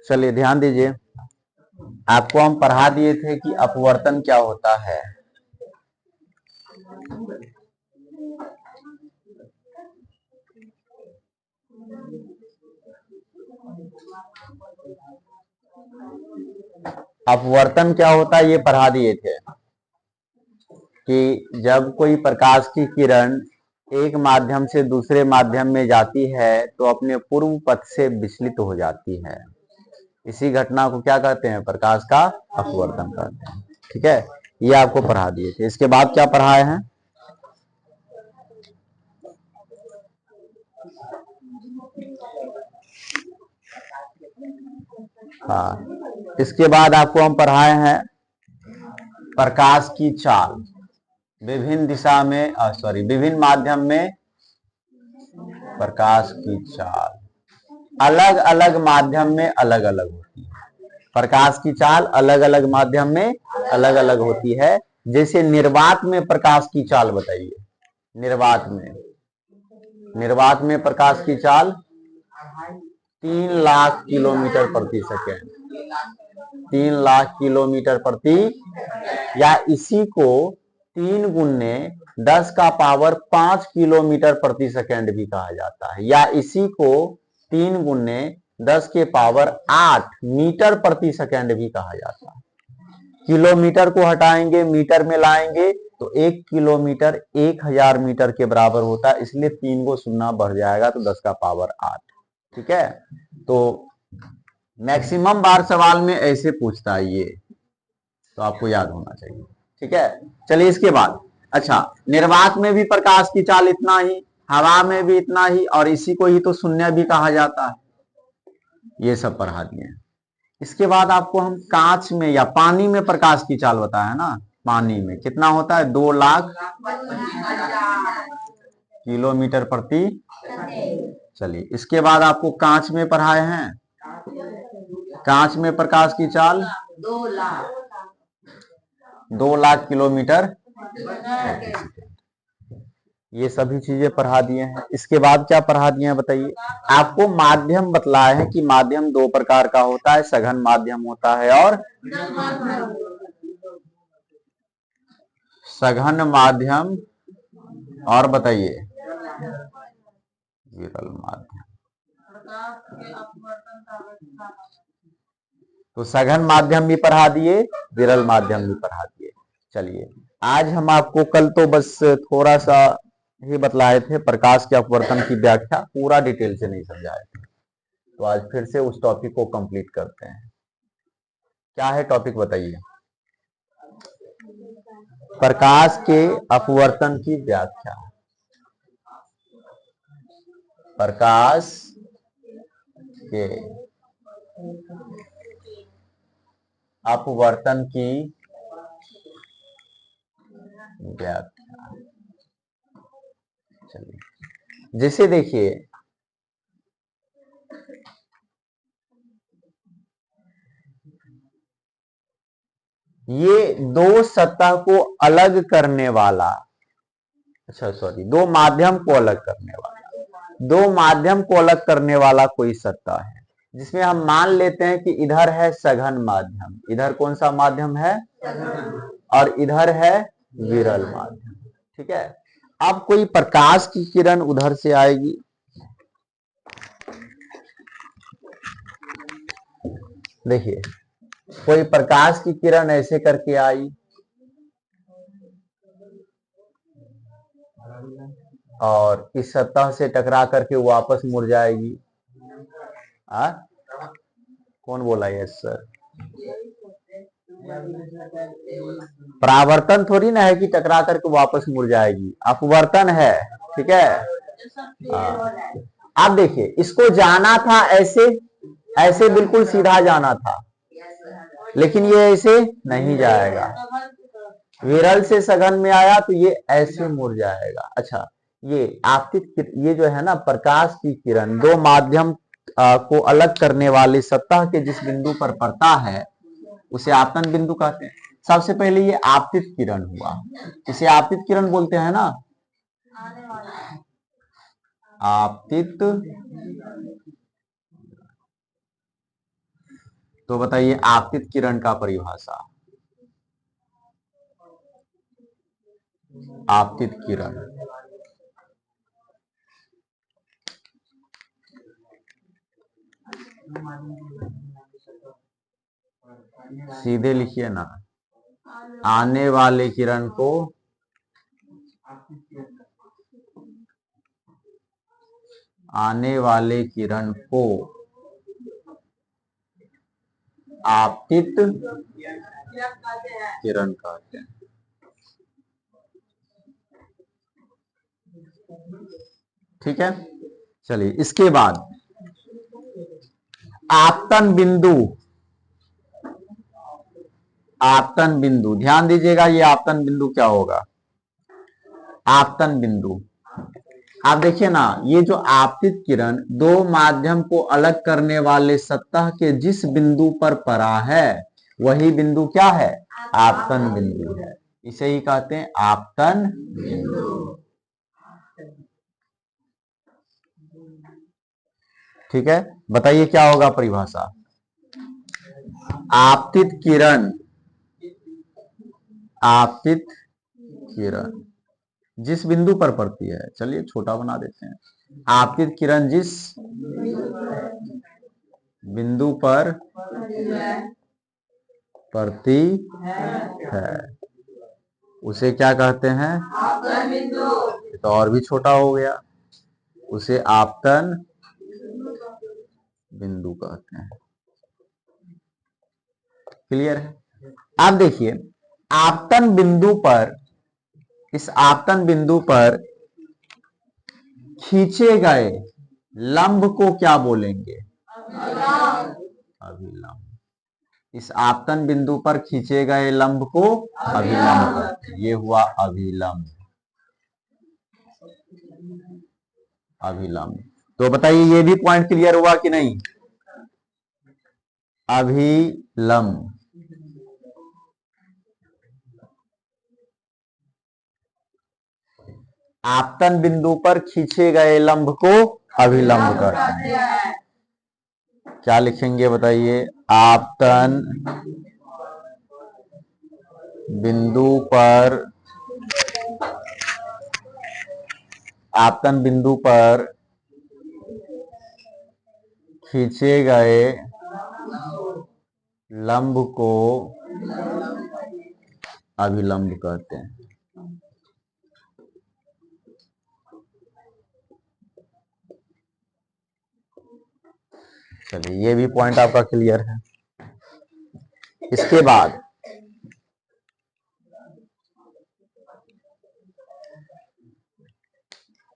चलिए ध्यान दीजिए, आपको हम पढ़ा दिए थे कि अपवर्तन क्या होता है। अपवर्तन क्या होता है ये पढ़ा दिए थे कि जब कोई प्रकाश की किरण एक माध्यम से दूसरे माध्यम में जाती है तो अपने पूर्व पथ से विचलित हो जाती है। इसी घटना को क्या कहते हैं? प्रकाश का अपवर्तन कहते हैं। ठीक है, ये आपको पढ़ा दिए थे। इसके बाद क्या पढ़ाए हैं? हाँ, इसके बाद आपको हम पढ़ाए हैं प्रकाश की चाल। विभिन्न दिशा में विभिन्न माध्यम में प्रकाश की चाल अलग अलग माध्यम में अलग अलग होती है। प्रकाश की चाल अलग अलग माध्यम में अलग अलग होती है। जैसे निर्वात में प्रकाश की चाल बताइए। निर्वात में प्रकाश की चाल 3 लाख किलोमीटर प्रति सेकेंड, 3 लाख किलोमीटर प्रति, या इसी को 3 गुने 10 का पावर 5 किलोमीटर प्रति सेकेंड भी कहा जाता है, या इसी को 3 गुने 10 के पावर 8 मीटर प्रति सेकेंड भी कहा जाता है। किलोमीटर को हटाएंगे, मीटर में लाएंगे तो 1 किलोमीटर 1000 मीटर के बराबर होता है, इसलिए 3 को शून्य बढ़ जाएगा तो 10 का पावर 8। ठीक है, तो मैक्सिमम बार सवाल में ऐसे पूछता है ये, तो आपको याद होना चाहिए। ठीक है, चलिए इसके बाद, अच्छा, निर्वात में भी प्रकाश की चाल इतना ही, हवा में भी इतना ही, और इसी को ही तो शून्य भी कहा जाता है। ये सब पढ़ा दिए। इसके बाद आपको हम कांच में या पानी में प्रकाश की चाल बताया ना। पानी में कितना होता है? 2 लाख किलोमीटर प्रति। चलिए इसके बाद आपको कांच में पढ़ाए हैं। कांच में प्रकाश की चाल 2 लाख किलोमीटर। ये सभी चीजें पढ़ा दिए हैं। इसके बाद क्या पढ़ा दिए हैं बताइए। आपको माध्यम बतलाए हैं कि माध्यम 2 प्रकार का होता है, सघन माध्यम होता है और सघन माध्यम, और बताइए विरल माध्यम। तो सघन माध्यम भी पढ़ा दिए, विरल माध्यम भी पढ़ा दिए। चलिए आज हम आपको, कल तो बस थोड़ा सा ही बतलाए थे, प्रकाश के अपवर्तन की व्याख्या पूरा डिटेल से नहीं समझाए थे, तो आज फिर से उस टॉपिक को कंप्लीट करते हैं। क्या है टॉपिक बताइए। प्रकाश के अपवर्तन की व्याख्या। प्रकाश के अपवर्तन की व्याख्या। चलिए जैसे देखिए, ये 2 सतह को अलग करने वाला, दो माध्यम को अलग करने वाला, 2 माध्यम को अलग करने वाला कोई सतह है, जिसमें हम मान लेते हैं कि इधर है सघन माध्यम, इधर कौन सा माध्यम है? और इधर है विरल माध्यम। ठीक है, अब कोई प्रकाश की किरण उधर से आएगी, देखिए कोई प्रकाश की किरण ऐसे करके आई और इस सतह से टकरा करके वापस मुड़ जाएगी। कौन बोला? Yes sir. परावर्तन थोड़ी ना है कि टकरा करके वापस मुड़ जाएगी, अपवर्तन है। ठीक है, आप देखिए, इसको जाना था ऐसे, ऐसे बिल्कुल सीधा जाना था, लेकिन ये ऐसे नहीं जाएगा। विरल से सघन में आया तो ये ऐसे मुड़ जाएगा। अच्छा, ये आपतित, ये जो है ना प्रकाश की किरण 2 माध्यम को अलग करने वाली सतह के जिस बिंदु पर पड़ता है उसे आपतन बिंदु कहते हैं। सबसे पहले ये आपतित किरण हुआ, इसे आपतित किरण बोलते हैं ना, आपतित। तो बताइए आपतित किरण का परिभाषा। आपतित किरण, सीधे लिखिए ना, आने वाले किरण को आपतित किरण कहते हैं। ठीक है, चलिए इसके बाद आपतन बिंदु। आपतन बिंदु ध्यान दीजिएगा, ये आपतन बिंदु क्या होगा। आपतन बिंदु, आप देखिए ना, ये जो आपतित किरण दो माध्यम को अलग करने वाले सतह के जिस बिंदु पर पड़ा है वही बिंदु क्या है, आपतन बिंदु है। इसे ही कहते हैं आपतन बिंदु। ठीक है, बताइए क्या होगा परिभाषा। आपतित किरण, आपतित किरण जिस बिंदु पर पड़ती है, चलिए छोटा बना देते हैं, आपतित किरण जिस बिंदु पर पड़ती है उसे क्या कहते हैं, आपतन बिंदु। तो और भी छोटा हो गया, उसे आपतन बिंदु कहते हैं। क्लियर है। आप देखिए आपतन बिंदु पर, इस आपतन बिंदु पर खींचे गए लंब को क्या बोलेंगे, अभिलंब। इस आपतन बिंदु पर खींचे गए लंब को अभिलंब कहते हैं। ये हुआ अभिलंब, अभिलंब। तो बताइए ये भी पॉइंट क्लियर हुआ कि नहीं। अभिलंब, आपतन बिंदु पर खींचे गए लंब को अभिलंब कहते हैं। क्या लिखेंगे बताइए, आपतन बिंदु पर, आपतन बिंदु पर खींचे गए लंब को अभिलंब कहते हैं। चलिए ये भी पॉइंट आपका क्लियर है। इसके बाद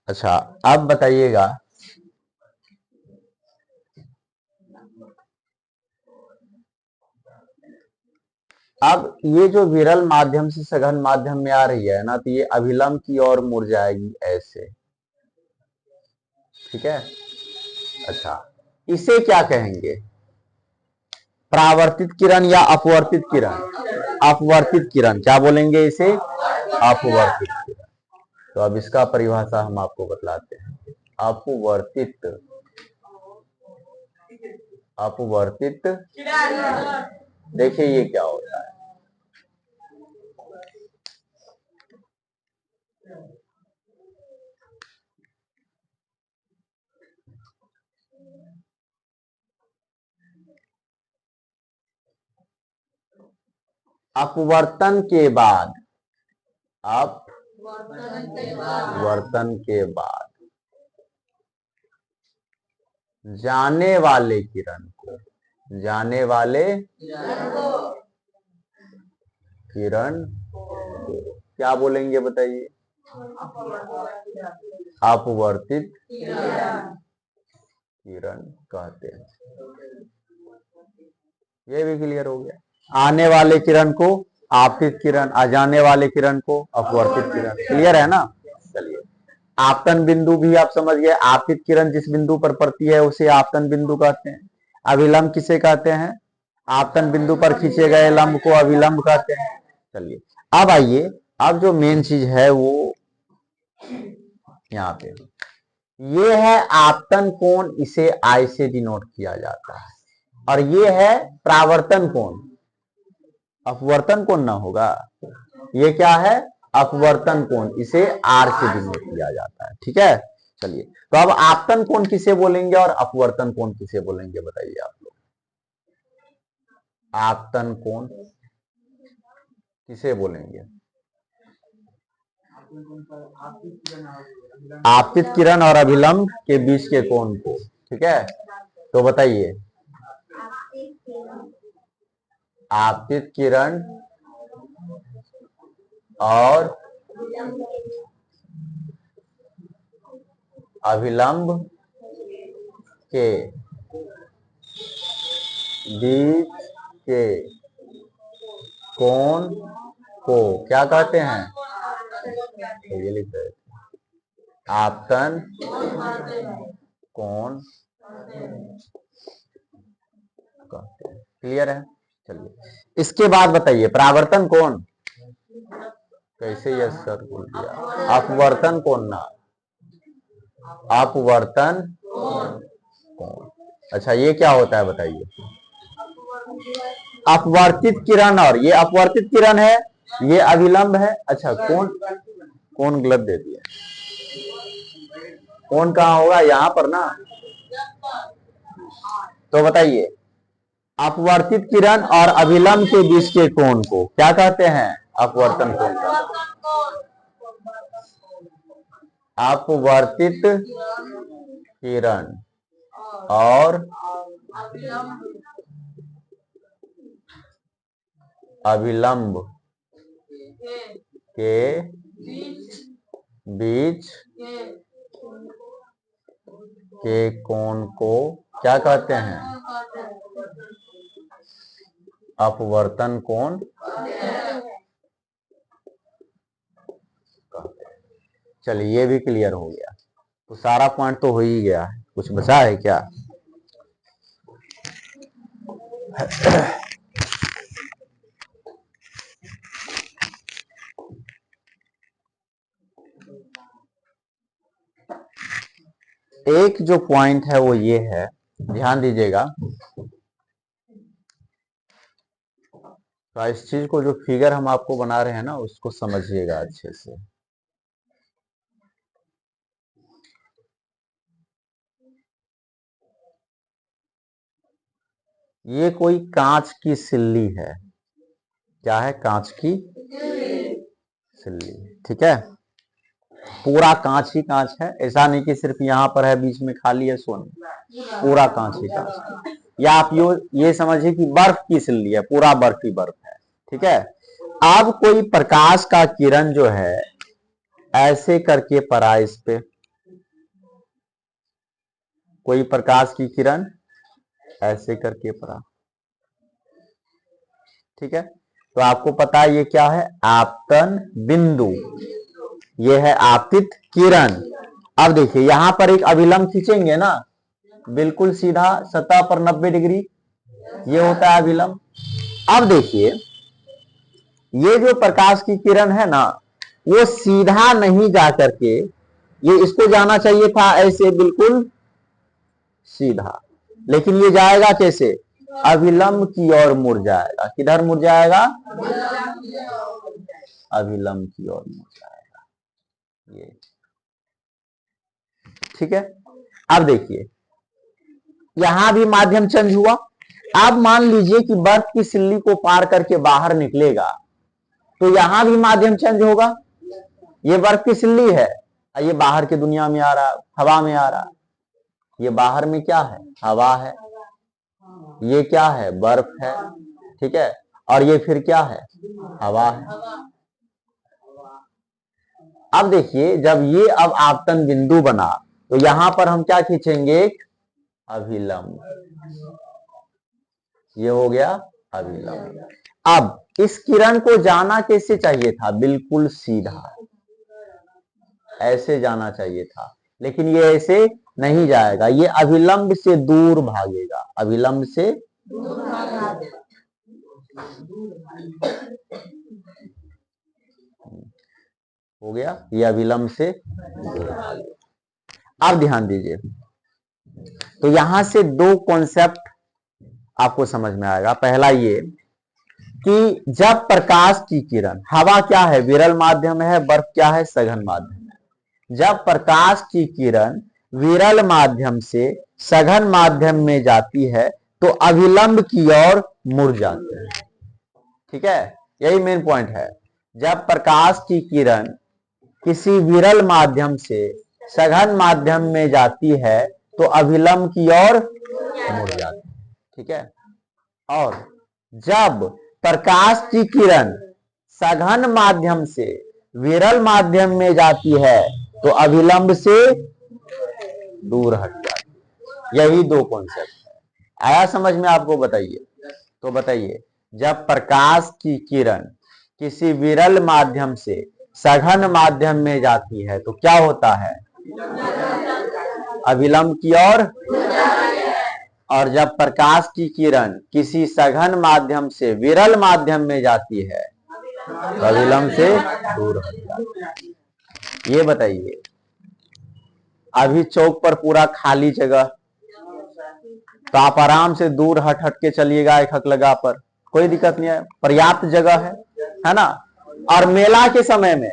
अच्छा, अब बताइएगा अब ये जो विरल माध्यम से सघन माध्यम में आ रही है ना, तो ये अभिलंब की ओर मुड़ जाएगी ऐसे। ठीक है, अच्छा इसे क्या कहेंगे, परावर्तित किरण या अपवर्तित किरण। अपवर्तित किरण क्या बोलेंगे इसे, अपवर्तित किरण। तो अब इसका परिभाषा हम आपको बतलाते हैं। अपवर्तित, अपवर्तित देखिए ये क्या होता है। अपवर्तन के बाद, अपवर्तन के बाद जाने वाले किरण को, जाने वाले किरण को क्या बोलेंगे बताइए, अपवर्तित किरण कहते हैं। ये भी क्लियर हो गया। आने वाले किरण को आपतित किरण, आ जाने वाले किरण को अपवर्तित किरण। क्लियर है ना। चलिए आपतन बिंदु भी आप समझ गए, आपतित किरण जिस बिंदु पर पड़ती है उसे आपतन बिंदु कहते हैं। अभिलंब किसे कहते हैं, आपतन बिंदु पर खींचे गए लंब को अभिलंब कहते हैं। चलिए अब आइए, अब जो मेन चीज है वो यहाँ पे, ये है आपतन कोण, इसे आई से डिनोट किया जाता है, और ये है परावर्तन कोण, अपवर्तन कोण ना होगा, ये क्या है, अपवर्तन कोण, इसे आर से डिनोट किया जाता है। ठीक है, चलिए तो अब आपतन कोण किसे बोलेंगे और अपवर्तन कोण किसे बोलेंगे, बताइए आप लोग। आपतन कोण किसे बोलेंगे, आपतित किरण और अभिलंब के बीच के कोण को। ठीक है, तो बताइए, आपतित किरण और अभिलंब के बीच के कोण को क्या कहते हैं, तो ये लिख रहे थे, आपतन कोण कहते हैं। क्लियर है, चलिए इसके बाद बताइए परावर्तन कोण, कैसे यस सर बोल दिया, अपवर्तन कोण ना, अपवर्तन कोण। अच्छा ये क्या होता है बताइए, अपवर्तित किरण, और ये अपवर्तित किरण है, ये अभिलंब है। अच्छा कोण गलत दे दिया, कोण कहाँ होगा, यहां पर ना, तो बताइए अपवर्तित किरण और अभिलंब के बीच के कोण को क्या कहते हैं, अपवर्तन कोण का, अपवर्तित किरण और अभिलंब के बीच के कोण को क्या कहते हैं, अपवर्तन कोण। चलिए ये भी क्लियर हो गया, तो सारा पॉइंट तो हो ही गया है, कुछ बचा है क्या। एक जो पॉइंट है वो ये है, ध्यान दीजिएगा, तो इस चीज को, जो फिगर हम आपको बना रहे हैं ना, उसको समझिएगा अच्छे से। ये कोई कांच की सिल्ली है, क्या है, कांच की सिल्ली। ठीक है, पूरा कांच ही कांच है, ऐसा नहीं कि सिर्फ यहाँ पर है बीच में खाली है सोने, पूरा कांच ही कांच है। या आप ये समझिए कि बर्फ की सिल्ली है, पूरा बर्फ ही बर्फ है। ठीक है, अब कोई प्रकाश का किरण जो है ऐसे करके पड़ा इस पे, कोई प्रकाश की किरण ऐसे करके पड़ा। ठीक है, तो आपको पता है ये क्या है, आपतन बिंदु, ये है आपतित किरण। अब देखिए यहां पर एक अभिलंब खींचेंगे ना, बिल्कुल सीधा सतह पर 90 डिग्री, ये होता है अभिलंब। अब देखिए ये जो प्रकाश की किरण है ना, वो सीधा नहीं जा करके, ये इसको जाना चाहिए था ऐसे बिल्कुल सीधा, लेकिन ये जाएगा कैसे, अभिलंब की ओर मुड़ जाएगा। किधर मुड़ जाएगा, अभिलंब की ओर मुड़ जाएगा ये। ठीक है, अब देखिए यहां भी माध्यम चेंज हुआ। अब मान लीजिए कि बर्फ की सिल्ली को पार करके बाहर निकलेगा, तो यहां भी माध्यम चेंज होगा। ये बर्फ की सिल्ली है, ये बाहर की दुनिया में आ रहा, हवा में आ रहा, ये बाहर में क्या है, हवा है, ये क्या है, बर्फ है। ठीक है, और ये फिर क्या है, हवा है। अब देखिए जब ये अब आपतन बिंदु बना, तो यहां पर हम क्या खींचेंगे, एक अभिलंब, ये हो गया अभिलंब। अब इस किरण को जाना कैसे चाहिए था, बिल्कुल सीधा, ऐसे जाना चाहिए था, लेकिन ये ऐसे नहीं जाएगा, ये अभिलंब से दूर भागेगा, अभिलंब से हो गया, ये अविलंब से दूर भागे। अब ध्यान दीजिए, तो यहां से दो कॉन्सेप्ट आपको समझ में आएगा। पहला ये कि जब प्रकाश की किरण, हवा क्या है, विरल माध्यम है, बर्फ क्या है, सघन माध्यम है। जब प्रकाश की किरण विरल माध्यम से सघन माध्यम में जाती है तो अभिलंब की ओर मुड़ जाते हैं। ठीक है, यही मेन पॉइंट है। जब प्रकाश की किरण किसी विरल माध्यम से सघन माध्यम में जाती है तो अभिलंब की ओर मुड़ जाती है। ठीक है, और जब प्रकाश की किरण सघन माध्यम से विरल माध्यम में जाती है तो अभिलंब से दूर हट जाती है। यही दो कॉन्सेप्ट है। आया समझ में आपको? बताइए, तो बताइए, जब प्रकाश की किरण किसी विरल माध्यम से सघन माध्यम में जाती है तो क्या होता है? अभिलंब की ओर। और जब प्रकाश की किरण किसी सघन माध्यम से विरल माध्यम में जाती है तो अभिलंब से दूर हट जाती है। ये बताइए, अभी चौक पर पूरा खाली जगह, तो आप आराम से दूर हट हट के चलिएगा एक हक लगा पर, कोई दिक्कत नहीं है, पर्याप्त जगह है ना। और मेला के समय में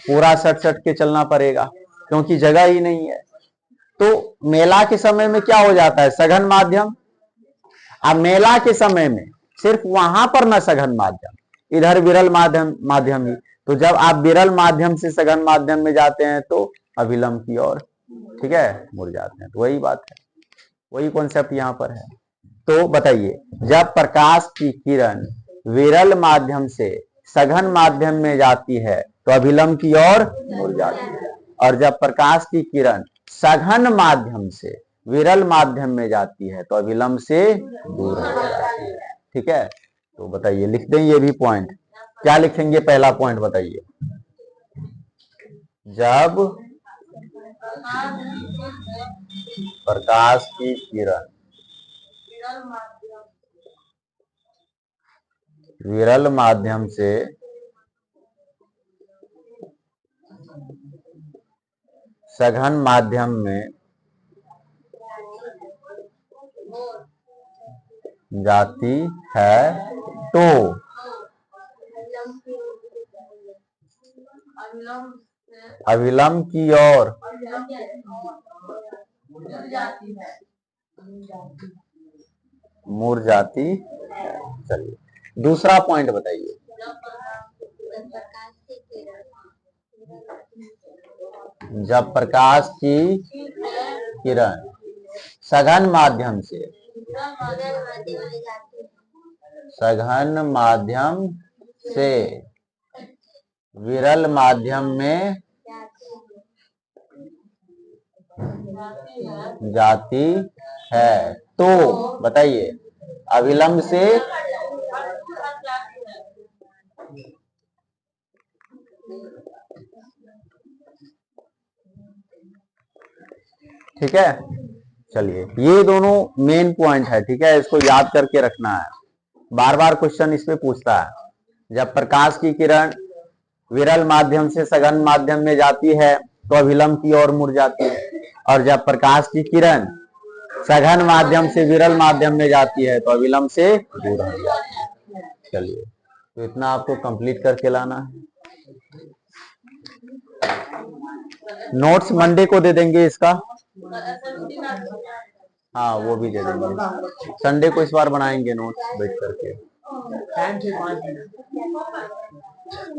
पूरा सट सट के चलना पड़ेगा क्योंकि जगह ही नहीं है। तो मेला के समय में क्या हो जाता है? सघन माध्यम। अब मेला के समय में सिर्फ वहां पर न सघन माध्यम, इधर विरल माध्यम ही। तो जब आप विरल माध्यम से सघन माध्यम में जाते हैं तो अभिलंब की ओर, ठीक है, मुड़ जाते हैं। तो वही बात है, वही कॉन्सेप्ट यहां पर है। तो बताइए, जब प्रकाश की किरण विरल माध्यम से सघन माध्यम में जाती है तो अभिलंब की ओर मुड़ जाती है, और जब प्रकाश की किरण सघन माध्यम से विरल माध्यम में जाती है तो अभिलंब से दूर हो जाती है। ठीक है, तो बताइए, लिख दें ये भी पॉइंट। क्या लिखेंगे? पहला पॉइंट बताइए, जब प्रकाश की किरण विरल माध्यम से सघन माध्यम में जाती है तो अभिलंब की ओर मुड़ जाती है। चलिए, दूसरा पॉइंट बताइए, जब प्रकाश की किरण सघन माध्यम से विरल माध्यम में जाती है तो बताइए, अभिलंब से ठीक है। चलिए, ये दोनों मेन पॉइंट है। ठीक है, इसको याद करके रखना है, बार बार क्वेश्चन इसमें पूछता है। जब प्रकाश की किरण विरल माध्यम से सघन माध्यम में जाती है तो अभिलंब की ओर मुड़ जाती है, और जब प्रकाश की किरण सघन माध्यम से विरल माध्यम में जाती है तो अभिलंब से दूर हट जाती है। चलिए, तो इतना आपको कंप्लीट करके लाना है। नोट्स मंडे को दे देंगे इसका, हाँ वो भी दे देंगे। संडे को इस बार बनाएंगे नोट्स बैठ करके।